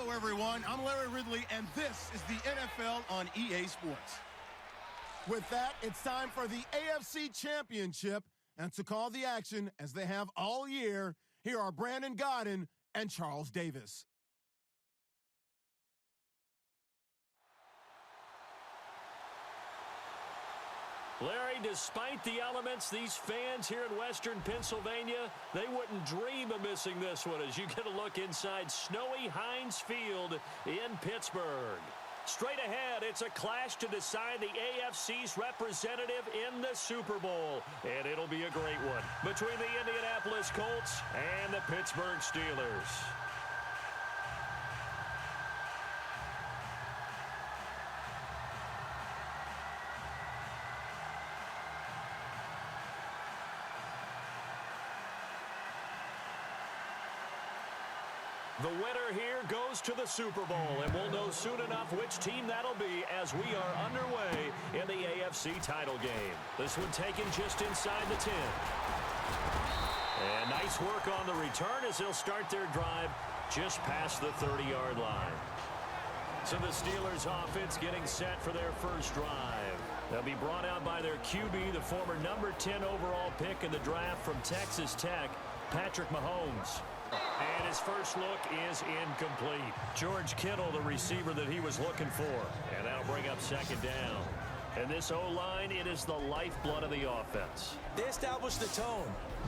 Hello, everyone. I'm Larry Ridley, and this is the NFL on EA Sports. With that, it's time for the AFC Championship, and to call the action, as they have all year, here are Brandon Godden and Charles Davis. Larry, despite the elements, these fans here in Western Pennsylvania, they wouldn't dream of missing this one as you get a look inside snowy Heinz Field in Pittsburgh. Straight ahead, it's a clash to decide the AFC's representative in the Super Bowl, and it'll be a great one between the Indianapolis Colts and the Pittsburgh Steelers. The winner here goes to the Super Bowl, and we'll know soon enough which team that'll be as we are underway in the AFC title game. This one taken just inside the 10. And nice work on the return as they'll start their drive just past the 30-yard line. So the Steelers offense getting set for their first drive. They'll be brought out by their QB, the former number 10 overall pick in the draft from Texas Tech, Patrick Mahomes. And his first look is incomplete. George Kittle, the receiver that he was looking for. And that'll bring up second down. And this O-line, it is the lifeblood of the offense. They established the tone.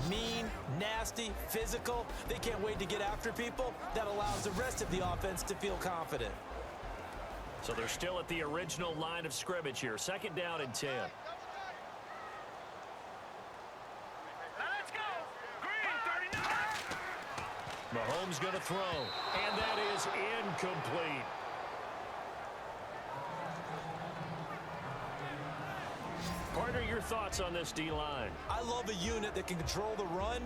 Mean, nasty, physical. They can't wait to get after people. That allows the rest of the offense to feel confident. So they're still at the original line of scrimmage here. Second down and 10. Mahomes going to throw, and that is incomplete. Partner, your thoughts on this D-line? I love a unit that can control the run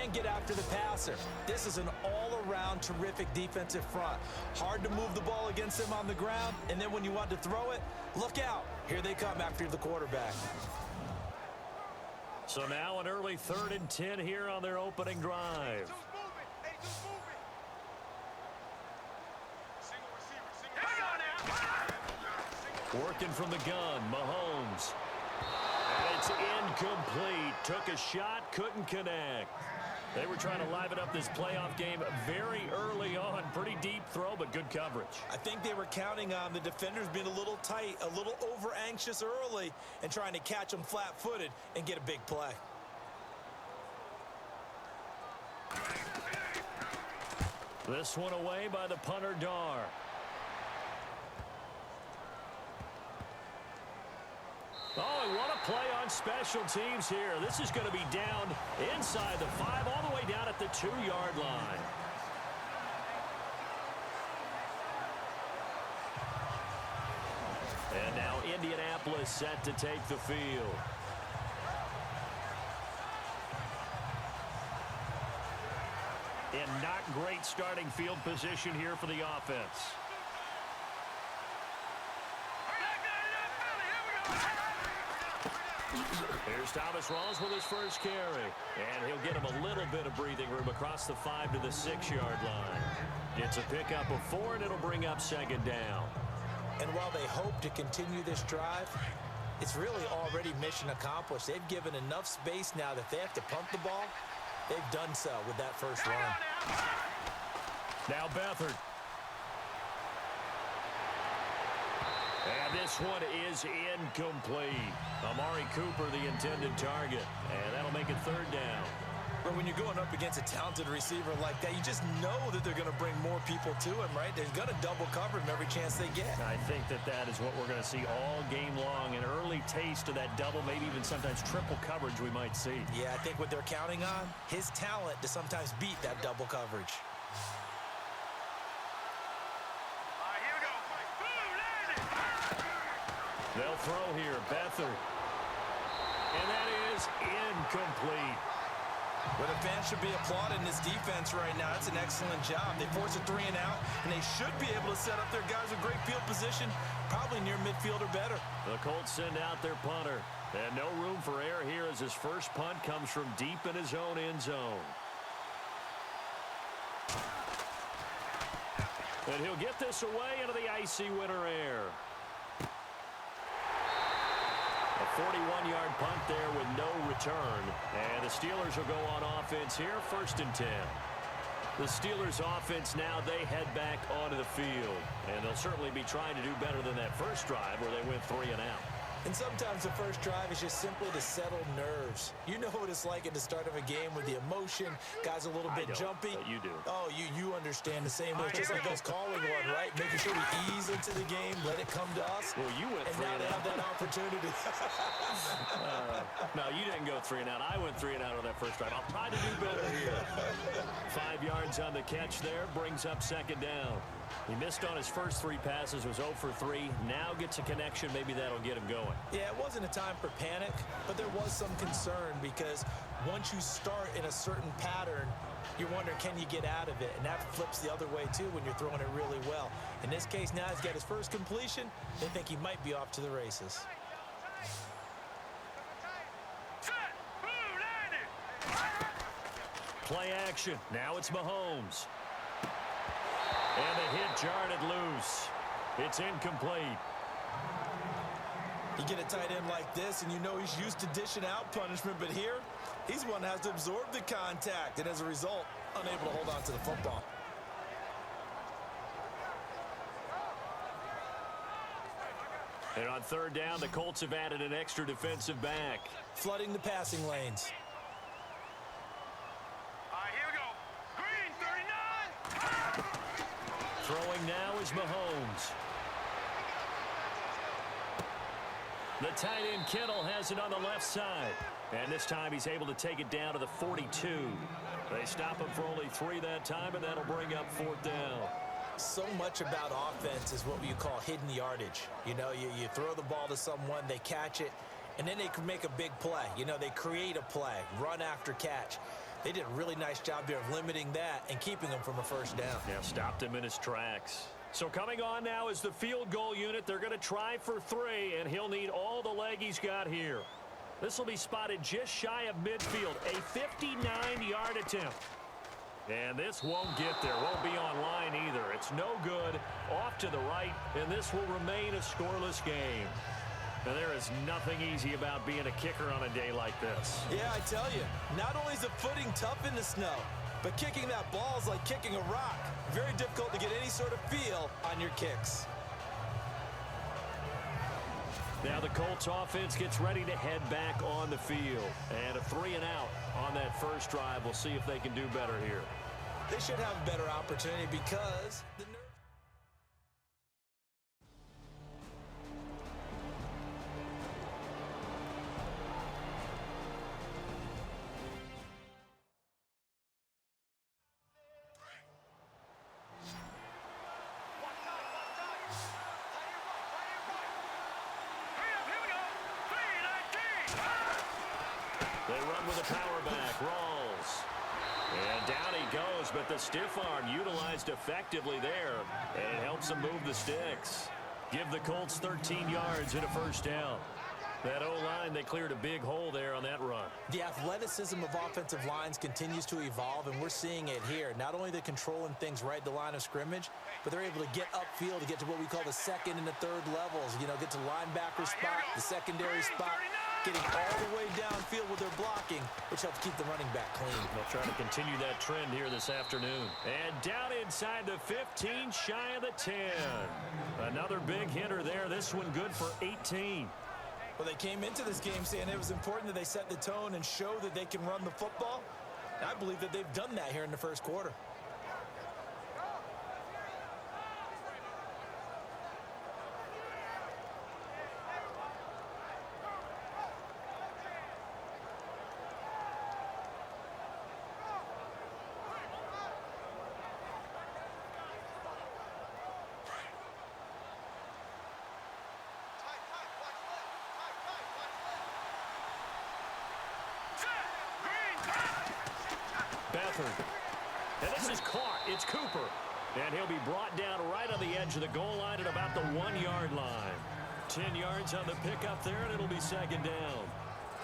and get after the passer. This is an all-around terrific defensive front. Hard to move the ball against them on the ground, and then when you want to throw it, look out. Here they come after the quarterback. So now an early 3rd and 10 here on their opening drive. Working from the gun, Mahomes. And it's incomplete. Took a shot, couldn't connect. They were trying to liven up this playoff game very early on. Pretty deep throw, but good coverage. I think they were counting on the defenders being a little tight, a little over-anxious early, and trying to catch them flat-footed and get a big play. This one away by the punter, Dar. Oh, and what a play on special teams here. This is going to be down inside the 5, all the way down at the 2-yard line. And now Indianapolis set to take the field. And not great starting field position here for the offense. Here's Thomas Rawls with his first carry. And he'll get him a little bit of breathing room across the 5 to the 6-yard line. It's a pickup of 4, and it'll bring up second down. And while they hope to continue this drive, it's really already mission accomplished. They've given enough space now that they have to pump the ball. They've done so with that first run. Now Beathard. And this one is incomplete. Amari Cooper, the intended target. And that'll make it third down. But when you're going up against a talented receiver like that, you just know that they're going to bring more people to him, right? They're going to double cover him every chance they get. I think that is what we're going to see all game long. An early taste of that double, maybe even sometimes triple coverage we might see. Yeah, I think what they're counting on, his talent to sometimes beat that double coverage. They'll throw here, Beathard. And that is incomplete. But the fans should be applauding this defense right now. It's an excellent job. They force a 3 and out, and they should be able to set up their guys with great field position, probably near midfield or better. The Colts send out their punter. And no room for error here as his first punt comes from deep in his own end zone. And he'll get this away into the icy winter air. A 41-yard punt there with no return. And the Steelers will go on offense here, 1st and 10. The Steelers offense now, they head back onto the field. And they'll certainly be trying to do better than that first drive where they went 3 and out. And sometimes the first drive is just simply to settle nerves. You know what it's like at the start of a game with the emotion. Guys a little bit jumpy. But you do. Oh, you understand the same way. Just like us calling one, right? Making sure we ease into the game, let it come to us. Well, you went 3 and now and they out. have that opportunity. No, you didn't go 3 and out. I went 3 and out on that first drive. I'll try to do better here. 5 yards on the catch there. Brings up 2nd down. He missed on his first 3 passes, was 0 for 3. Now gets a connection. Maybe that'll get him going. Yeah, it wasn't a time for panic, but there was some concern because once you start in a certain pattern, you're wondering, can you get out of it? And that flips the other way, too, when you're throwing it really well. In this case, now he's got his first completion. They think he might be off to the races. Play action. Now it's Mahomes. And the hit jarred it loose. It's incomplete. You get a tight end like this, and you know he's used to dishing out punishment, but here, he's one that has to absorb the contact, and as a result, unable to hold on to the football. And on 3rd down, the Colts have added an extra defensive back. Flooding the passing lanes. Throwing now is Mahomes. The tight end Kittle has it on the left side. And this time he's able to take it down to the 42. They stop him for only 3 that time, and that'll bring up 4th down. So much about offense is what you call hidden yardage. You know, you throw the ball to someone, they catch it, and then they can make a big play. You know, they create a play, run after catch. They did a really nice job there of limiting that and keeping him from a 1st down. Yeah, stopped him in his tracks. So coming on now is the field goal unit. They're going to try for 3, and he'll need all the leg he's got here. This will be spotted just shy of midfield, a 59-yard attempt. And this won't get there, won't be on line either. It's no good, off to the right, and this will remain a scoreless game. And there is nothing easy about being a kicker on a day like this. Yeah, I tell you, not only is the footing tough in the snow, but kicking that ball is like kicking a rock. Very difficult to get any sort of feel on your kicks. Now the Colts offense gets ready to head back on the field. And a 3 and out on that first drive. We'll see if they can do better here. They should have a better opportunity because the They run with a power back. Rawls. And down he goes, but the stiff arm utilized effectively there. And it helps them move the sticks. Give the Colts 13 yards and a 1st down. That O-line, they cleared a big hole there on that run. The athleticism of offensive lines continues to evolve, and we're seeing it here. Not only they're controlling things right at the line of scrimmage, but they're able to get upfield to get to what we call the 2nd and the 3rd levels. You know, get to linebacker spot, the secondary spot, getting all the way downfield with their blocking, which helps keep the running back clean. They'll try to continue that trend here this afternoon. And down inside the 15, shy of the 10. Another big hitter there. This one good for 18. Well, they came into this game saying it was important that they set the tone and show that they can run the football. And I believe that they've done that here in the first quarter. And this is caught. It's Cooper. And he'll be brought down right on the edge of the goal line at about the 1-yard line. 10 yards on the pickup there, and it'll be 2nd down.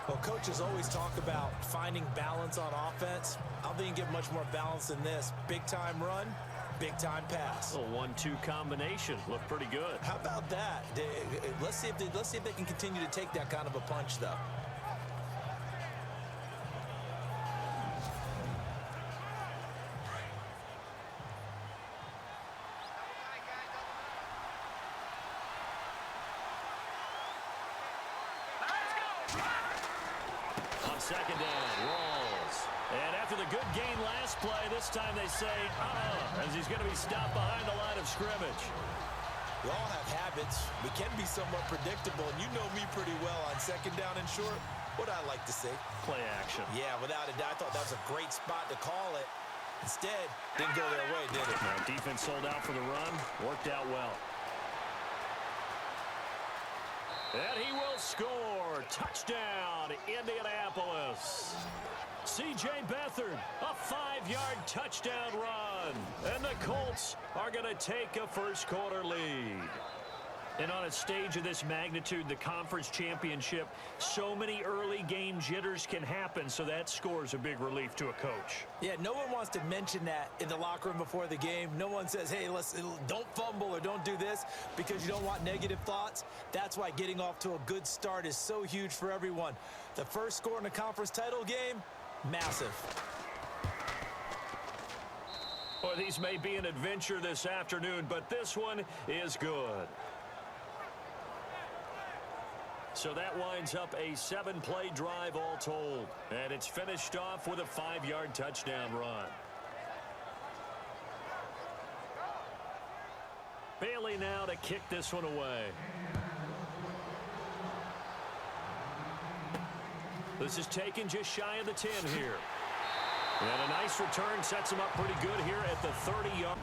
Well, coaches always talk about finding balance on offense. I don't think you can get much more balance than this. Big-time run, Big-time pass. A 1-2 combination. Looked pretty good. How about that? Let's see if they can continue to take that kind of a punch, though. On second down, Rawls. And after the good gain last play, this time they say, as he's going to be stopped behind the line of scrimmage. We all have habits. We can be somewhat predictable, and you know me pretty well on second down and short. What I like to say? Play action. Yeah, without a doubt. I thought that was a great spot to call it. Instead, didn't go their way, did it? Now, defense sold out for the run. Worked out well. And he will score. Touchdown, Indianapolis. C.J. Beathard, a 5-yard touchdown run. And the Colts are going to take a first-quarter lead. And on a stage of this magnitude, the conference championship, so many early game jitters can happen, so that score's a big relief to a coach. Yeah, no one wants to mention that in the locker room before the game. No one says, hey, don't fumble or don't do this because you don't want negative thoughts. That's why getting off to a good start is so huge for everyone. The first score in a conference title game, massive. Well, these may be an adventure this afternoon, but this one is good. So that winds up a 7-play drive all told. And it's finished off with a 5-yard touchdown run. Bailey now to kick this one away. This is taken just shy of the 10 here. And a nice return sets him up pretty good here at the 30-yard.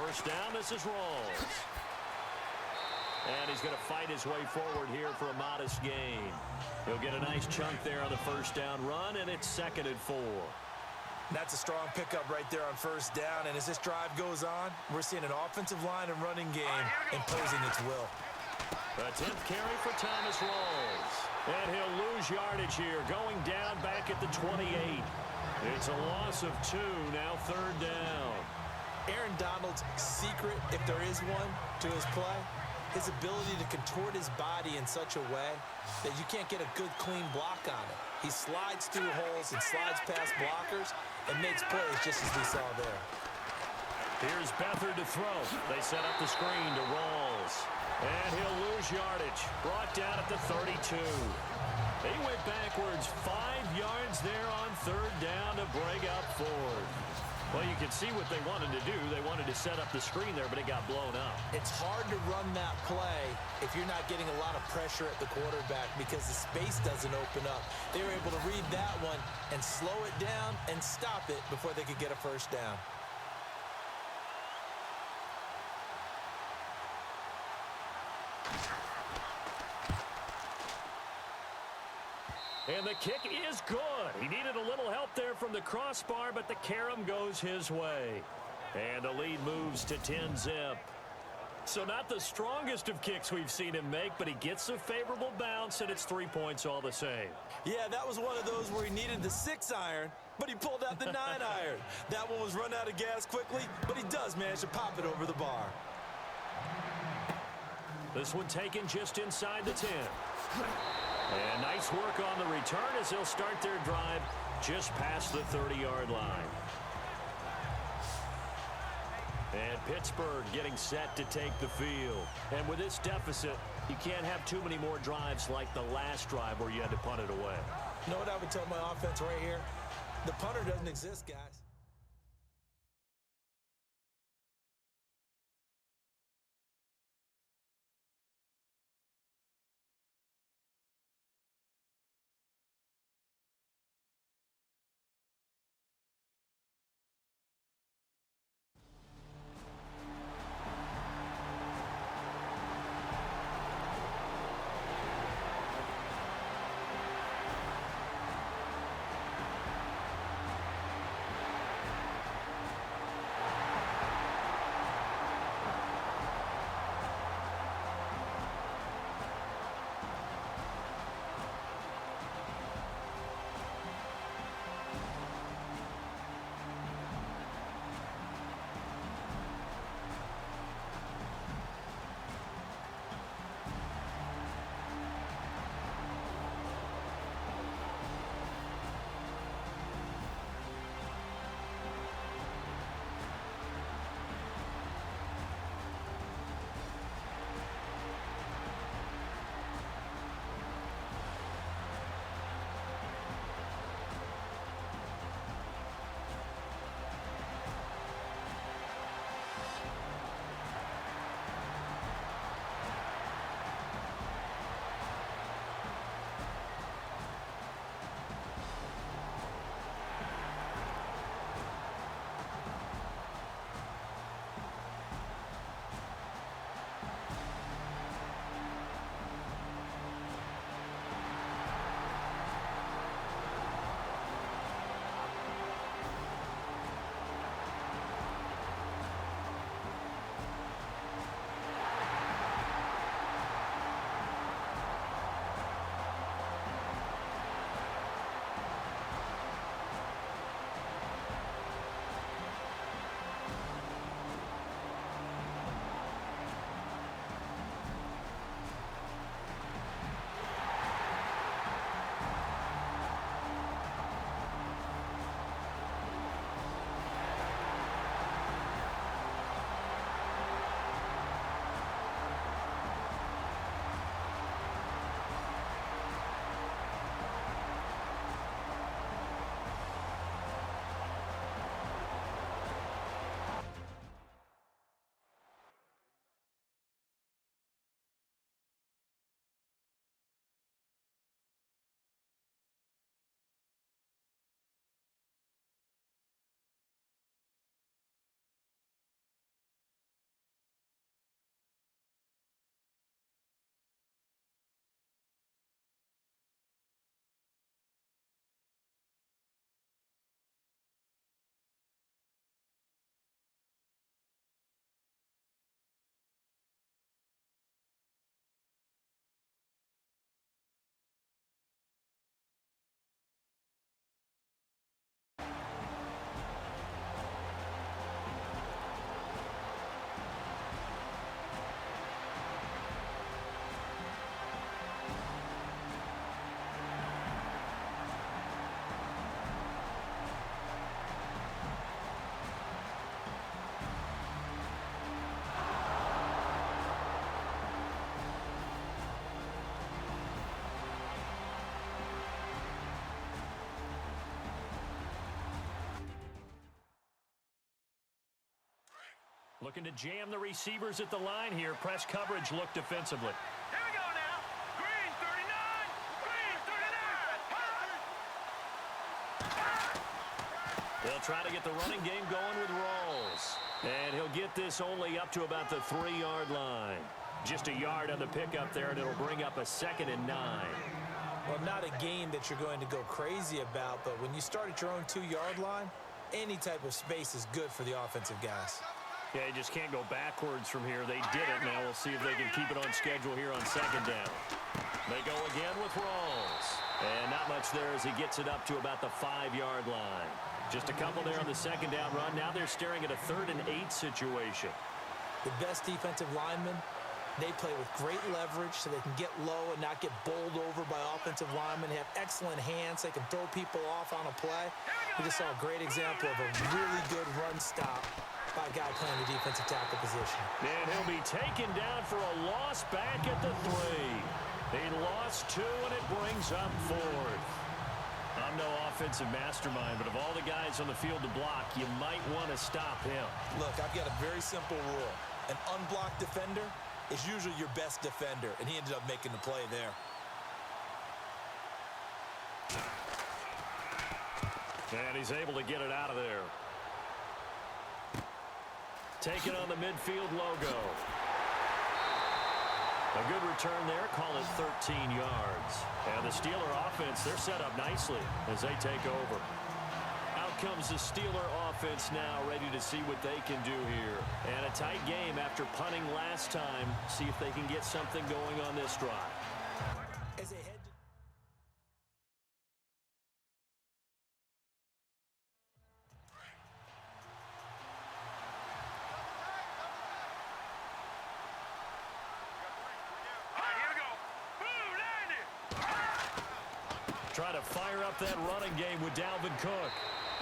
First down, this is Rawls. And he's going to fight his way forward here for a modest gain. He'll get a nice chunk there on the first down run, and it's 2nd and 4. That's a strong pickup right there on first down, and as this drive goes on, we're seeing an offensive line and running game imposing its will. A 10th carry for Thomas Rawls. And he'll lose yardage here, going down back at the 28. It's a loss of 2, now 3rd down. Aaron Donald's secret, if there is one, to his play, his ability to contort his body in such a way that you can't get a good, clean block on it. He slides through holes and slides past blockers and makes plays just as we saw there. Here's Beathard to throw. They set up the screen to Rawls. And he'll lose yardage. Brought down at the 32. He went backwards 5 yards there on 3rd down to break up 4th. Well, you can see what they wanted to do. They wanted to set up the screen there, but it got blown up. It's hard to run that play if you're not getting a lot of pressure at the quarterback because the space doesn't open up. They were able to read that one and slow it down and stop it before they could get a first down. And the kick is good. He needed a little help there from the crossbar, but the carom goes his way. And the lead moves to 10-zip. So not the strongest of kicks we've seen him make, but he gets a favorable bounce, and it's 3 points all the same. Yeah, that was one of those where he needed the 6-iron, but he pulled out the 9-iron. That one was run out of gas quickly, but he does manage to pop it over the bar. This one taken just inside the 10. And nice work on the return as they'll start their drive just past the 30-yard line. And Pittsburgh getting set to take the field. And with this deficit, you can't have too many more drives like the last drive where you had to punt it away. You know what I would tell my offense right here? The punter doesn't exist, guys. Looking to jam the receivers at the line here. Press coverage look defensively. Here we go now. Green 39. Green 39. They'll try to get the running game going with Rawls. And he'll get this only up to about the 3-yard line. Just a yard on the pickup there, and it'll bring up a 2nd and 9. Well, not a game that you're going to go crazy about, but when you start at your own 2-yard line, any type of space is good for the offensive guys. Yeah, you just can't go backwards from here. They did it. Now we'll see if they can keep it on schedule here on 2nd down. They go again with Rawls. And not much there as he gets it up to about the 5-yard line. Just a couple there on the 2nd down run. Now they're staring at a 3rd and 8 situation. The best defensive linemen They play with great leverage so they can get low and not get bowled over by offensive linemen. They have excellent hands. They can throw people off on a play. We just saw a great example of a really good run stop by a guy playing the defensive tackle position. And he'll be taken down for a loss back at the 3. He lost 2, and it brings up 4th. I'm no offensive mastermind, but of all the guys on the field to block, you might want to stop him. Look, I've got a very simple rule. An unblocked defender is usually your best defender, and he ended up making the play there. And he's able to get it out of there. Taking on the midfield logo. A good return there, call it 13 yards. And the Steeler offense, they're set up nicely as they take over. Out comes the Steeler offense now, ready to see what they can do here. And a tight game after punting last time. See if they can get something going on this drive. As they head to Try to fire up that running game with Dalvin Cook.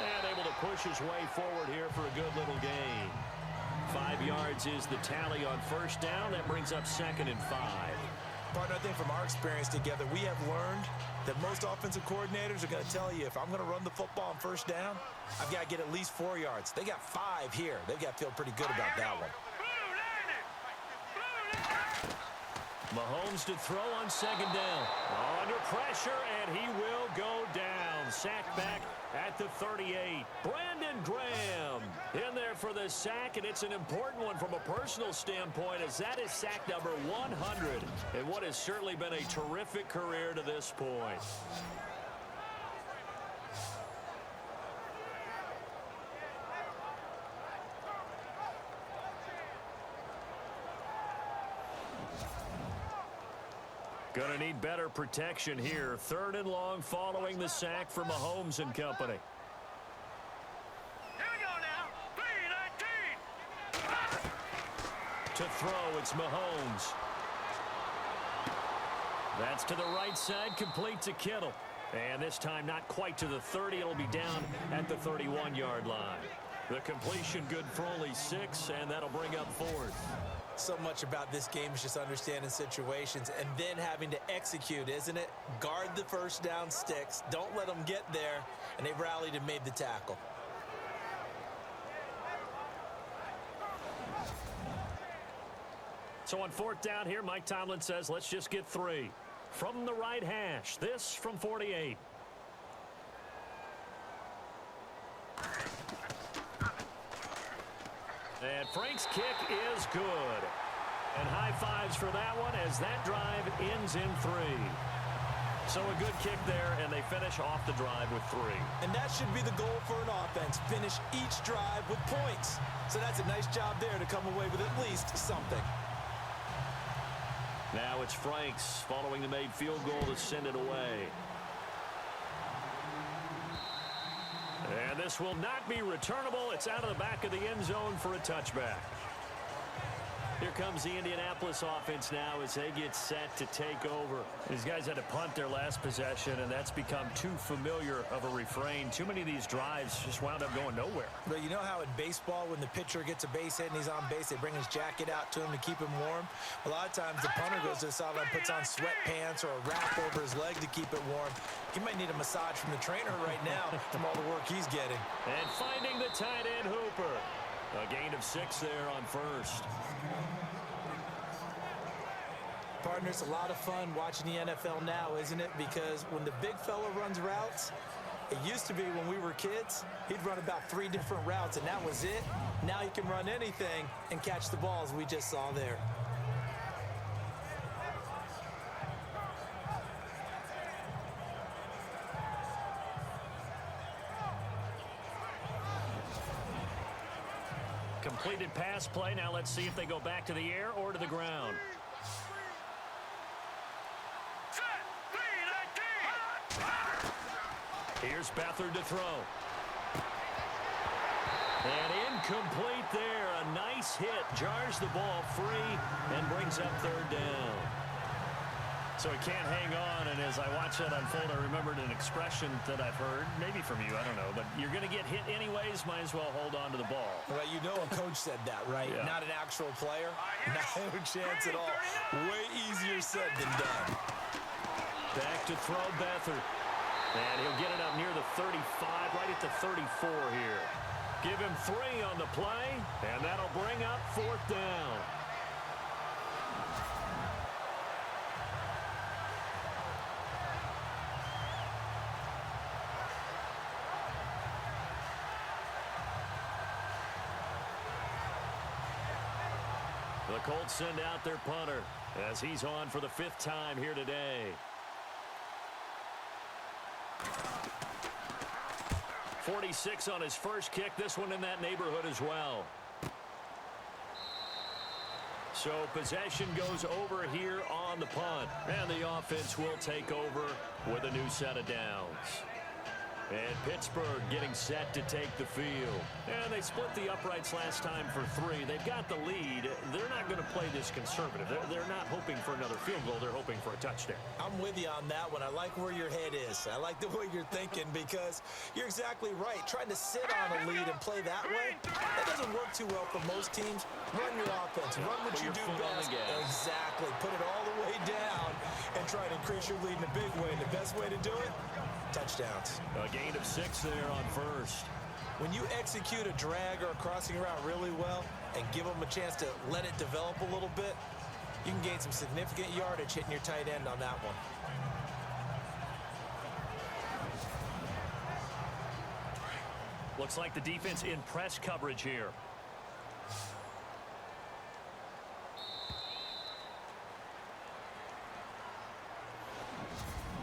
And able to push his way forward here for a good little gain. 5 yards is the tally on first down. That brings up 2nd and 5. Partner, I think from our experience together, we have learned that most offensive coordinators are going to tell you, if I'm going to run the football on first down, I've got to get at least 4 yards. They got 5 here. They've got to feel pretty good about that one. Mahomes to throw on 2nd down. Under pressure, and he will go down. Sacked back at the 38. Brandon Graham in there for the sack, and it's an important one from a personal standpoint, as that is sack number 100 in what has certainly been a terrific career to this point. Going to need better protection here. 3rd and long following the sack for Mahomes and company. Here we go now. 3-19. To throw, it's Mahomes. That's to the right side, complete to Kittle. And this time not quite to the 30. It'll be down at the 31-yard line. The completion good for only 6, and that'll bring up 4th. So much about this game is just understanding situations and then having to execute, isn't it? Guard the first down sticks. Don't let them get there. And they rallied and made the tackle. So on 4th down here, Mike Tomlin says, let's just get 3. From the right hash, this from 48. And Frank's kick is good. And high fives for that one as that drive ends in 3. So a good kick there, and they finish off the drive with 3. And that should be the goal for an offense. Finish each drive with points. So that's a nice job there to come away with at least something. Now it's Franks following the made field goal to send it away. And this will not be returnable. It's out of the back of the end zone for a touchback. Here comes the Indianapolis offense now as they get set to take over. These guys had to punt their last possession, and that's become too familiar of a refrain. Too many of these drives just wound up going nowhere. But you know how in baseball, when the pitcher gets a base hit and he's on base, they bring his jacket out to him to keep him warm? A lot of times the punter goes to the sideline, puts on sweatpants or a wrap over his leg to keep it warm. He might need a massage from the trainer right now from all the work he's getting. And finding the tight end Hooper. A gain of 6 there on first. Partner, it's a lot of fun watching the NFL now, isn't it? Because when the big fella runs routes, it used to be when we were kids, he'd run about 3 different routes, and that was it. Now he can run anything and catch the balls we just saw there. Completed pass play. Now let's see if they go back to the air or to the ground. Here's Beathard to throw. And incomplete there. A nice hit. Jars the ball free and brings up third down. So he can't hang on, and as I watch that unfold, I remembered an expression that I've heard, maybe from you, I don't know, but you're going to get hit anyways, might as well hold on to the ball. Well, you know a coach said that, right? Yeah. Not an actual player. No chance at all. Way easier said than done. Back to throw Beathard. And he'll get it up near the 35, right at the 34 here. Give him 3 on the play, and that'll bring up fourth down. The Colts send out their punter as he's on for the 5th time here today. .46 on his first kick. This one in that neighborhood as well. So possession goes over here on the punt. And the offense will take over with a new set of downs. And Pittsburgh getting set to take the field. And they split the uprights last time for 3. They've got the lead. They're not going to play this conservative. They're not hoping for another field goal. They're hoping for a touchdown. I'm with you on that one. I like where your head is. I like the way you're thinking because you're exactly right. Trying to sit on a lead and play that way, that doesn't work too well for most teams. Run your offense. Run what you do best. Exactly. Put it all the way down and try to increase your lead in a big way. And the best way to do it, touchdowns. A gain of 6 there on first. When you execute a drag or a crossing route really well and give them a chance to let it develop a little bit, you can gain some significant yardage hitting your tight end on that one. Looks like the defense in press coverage here.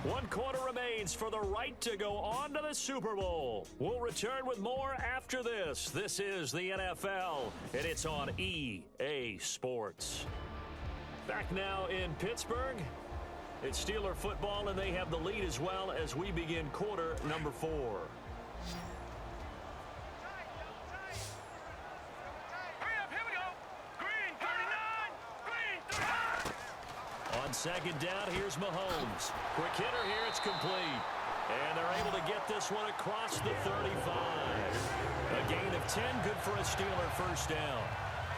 One quarter remains for the right to go on to the Super Bowl. We'll return with more after this. This is the NFL, and it's on EA Sports. Back now in Pittsburgh. It's Steeler football, and they have the lead as well as we begin quarter number 4. On second down, here's Mahomes. Quick hitter here, it's complete. And they're able to get this one across the 35. A gain of 10, good for a Steeler first down.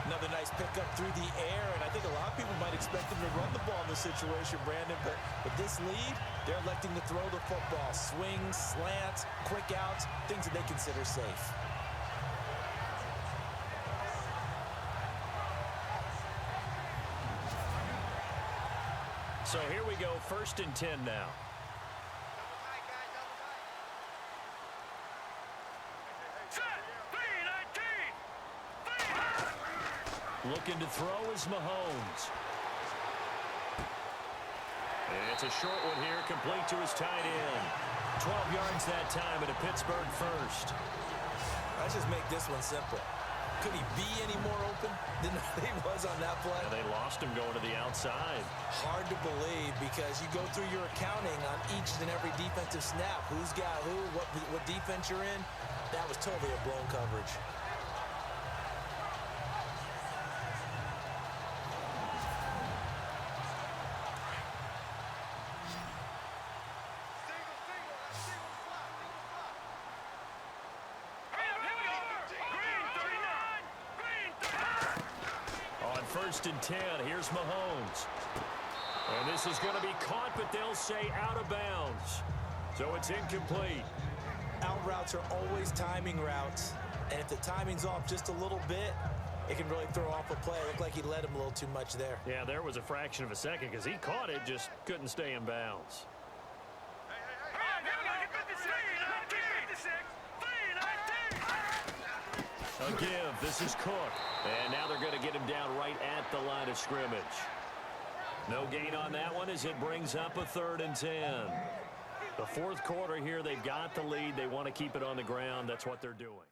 Another nice pickup through the air, and I think a lot of people might expect them to run the ball in this situation, Brandon, but with this lead, they're electing to throw the football. Swings, slants, quick outs, things that they consider safe. So here we go, 1st and 10 now. Looking to throw is Mahomes. And it's a short one here, complete to his tight end. 12 yards that time at a Pittsburgh first. Let's just make this one simple. Could he be any more open than he was on that play? And they lost him going to the outside. Hard to believe because you go through your accounting on each and every defensive snap. Who's got who, what defense you're in. That was totally a blown coverage. First and 10. Here's Mahomes. And this is going to be caught, but they'll say out of bounds. So it's incomplete. Out routes are always timing routes. And if the timing's off just a little bit, it can really throw off a play. It looked like he led him a little too much there. Yeah, there was a fraction of a second because he caught it, just couldn't stay in bounds. A give. This is Cook. And now they're going to get him down right at the line of scrimmage. No gain on that one as it brings up a 3rd and 10. The 4th quarter here, they've got the lead. They want to keep it on the ground. That's what they're doing.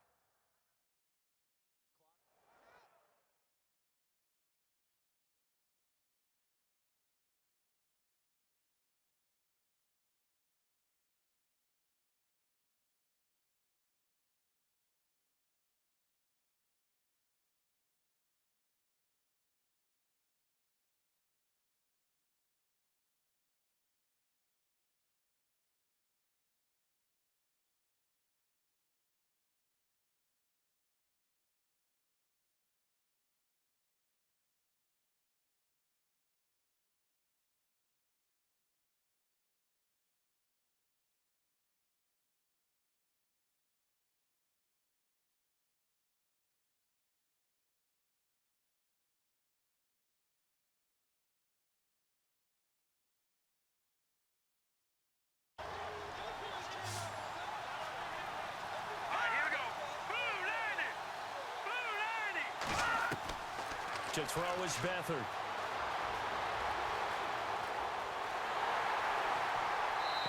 To throw is Beathard.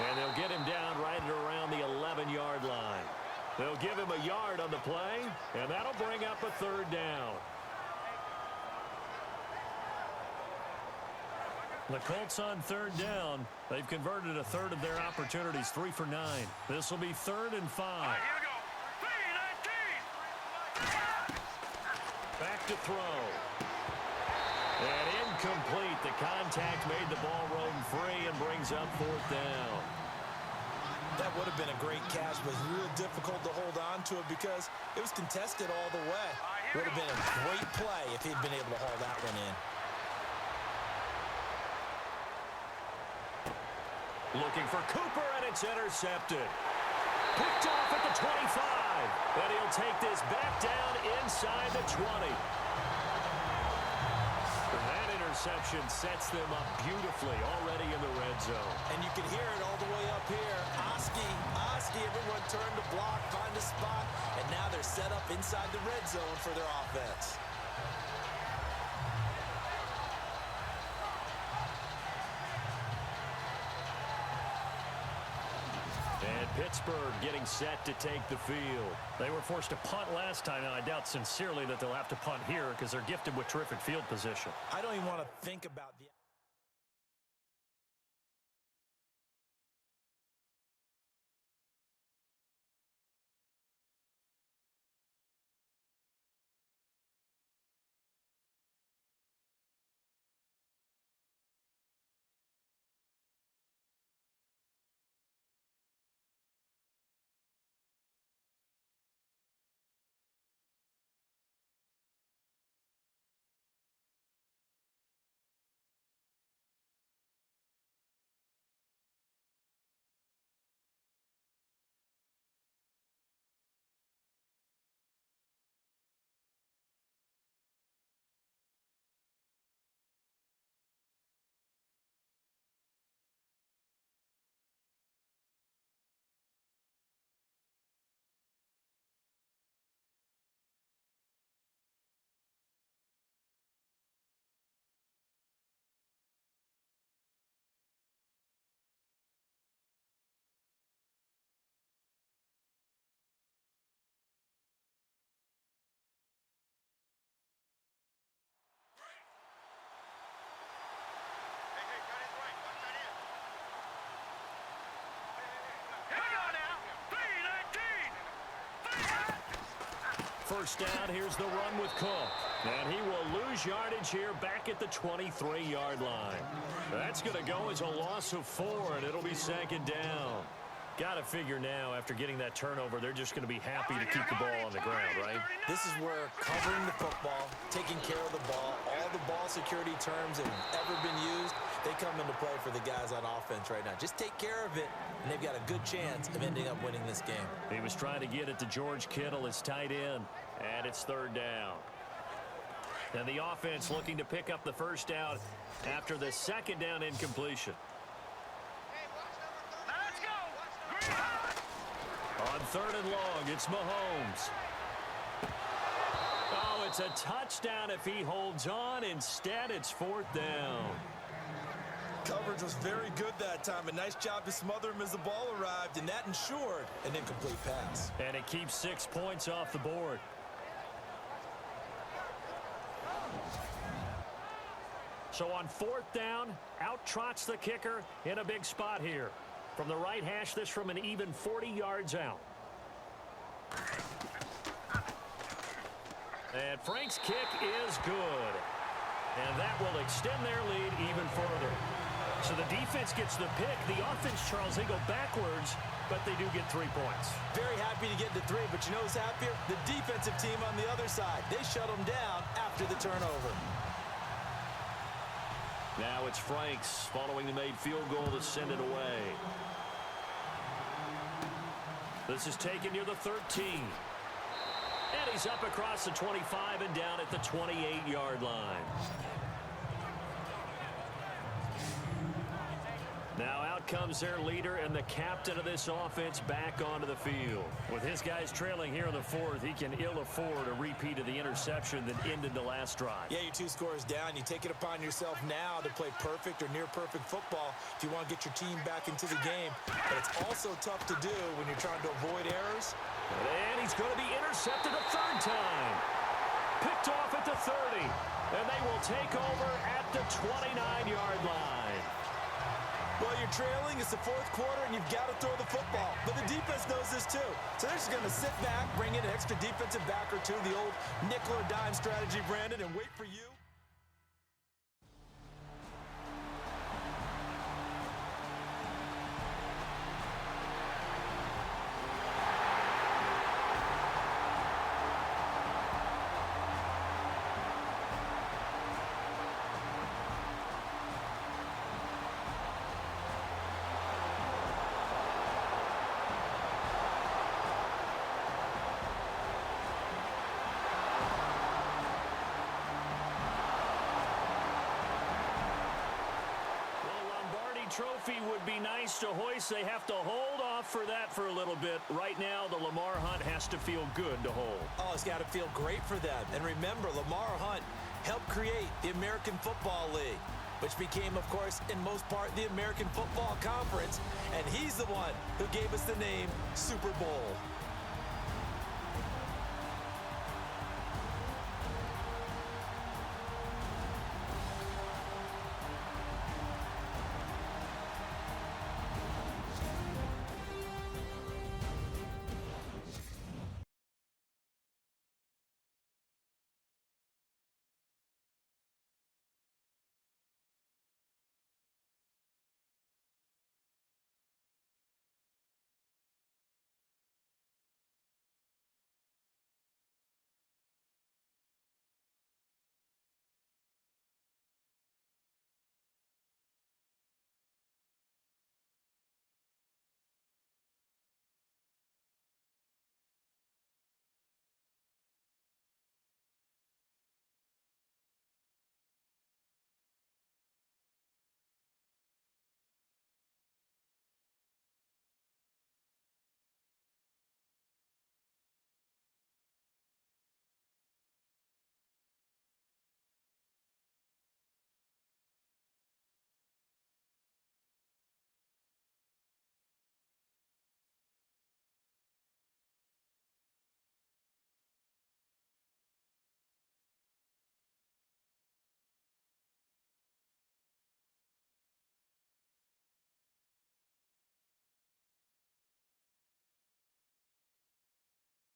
And they'll get him down right at around the 11-yard line. They'll give him a yard on the play, and that'll bring up a third down. The Colts on third down. They've converted a third of their opportunities, 3 for 9. This will be 3rd and 5. Here we go. 3-19. Back to throw. And incomplete. The contact made the ball roam free and brings up 4th down. That would have been a great catch, but real difficult to hold on to it because it was contested all the way. Would have been a great play if he'd been able to haul that one in. Looking for Cooper, and it's intercepted. Picked off at the 25. And he'll take this back down inside the 20. And that interception sets them up beautifully already in the red zone. And you can hear it all the way up here. Oski, everyone turned to block, find a spot, and now they're set up inside the red zone for their offense. And Pittsburgh getting set to take the field. They were forced to punt last time, and I doubt sincerely that they'll have to punt here because they're gifted with terrific field position. I don't even want to think about the... First down, here's the run with Cook. And he will lose yardage here back at the 23-yard line. That's going to go as a loss of 4, and it'll be 2nd down. Got to figure now, after getting that turnover, they're just going to be happy to keep the ball on the ground, right? This is where covering the football, taking care of the ball, all the ball security terms that have ever been used, they come into play for the guys on offense right now. Just take care of it, and they've got a good chance of ending up winning this game. He was trying to get it to George Kittle, his tight end, and it's 3rd down. And the offense looking to pick up the first down after the 2nd down incompletion. On 3rd and long, it's Mahomes. Oh, it's a touchdown if he holds on. Instead, it's 4th down. Coverage was very good that time. A nice job to smother him as the ball arrived, and that ensured an incomplete pass. And it keeps 6 points off the board. So on 4th down, out trots the kicker in a big spot here. From the right hash, this from an even 40 yards out. And Frank's kick is good. And that will extend their lead even further. So the defense gets the pick. The offense, Charles, they go backwards, but they do get 3 points. Very happy to get the 3, but you know who's happier? The defensive team on the other side. They shut them down after the turnover. Now it's Franks following the made field goal to send it away. This is taken near the 13. And he's up across the 25 and down at the 28-yard line. Now out comes their leader and the captain of this offense back onto the field. With his guys trailing here in the fourth, he can ill afford a repeat of the interception that ended the last drive. Yeah, you're 2 scores down. You take it upon yourself now to play perfect or near-perfect football if you want to get your team back into the game. But it's also tough to do when you're trying to avoid errors. And he's going to be intercepted a 3rd time. Picked off at the 30. And they will take over at the 29-yard line. Well, you're trailing. It's the 4th quarter, and you've got to throw the football. But the defense knows this, too. So they're just going to sit back, bring in an extra defensive back or two, the old nickel or dime strategy, Brandon, and wait for you. Trophy would be nice to hoist. They have to hold off for that for a little bit. Right now, the Lamar Hunt has to feel good to hold. Oh, it's got to feel great for them. And remember, Lamar Hunt helped create the American Football League, which became, of course, in most part, the American Football Conference. And he's the one who gave us the name Super Bowl.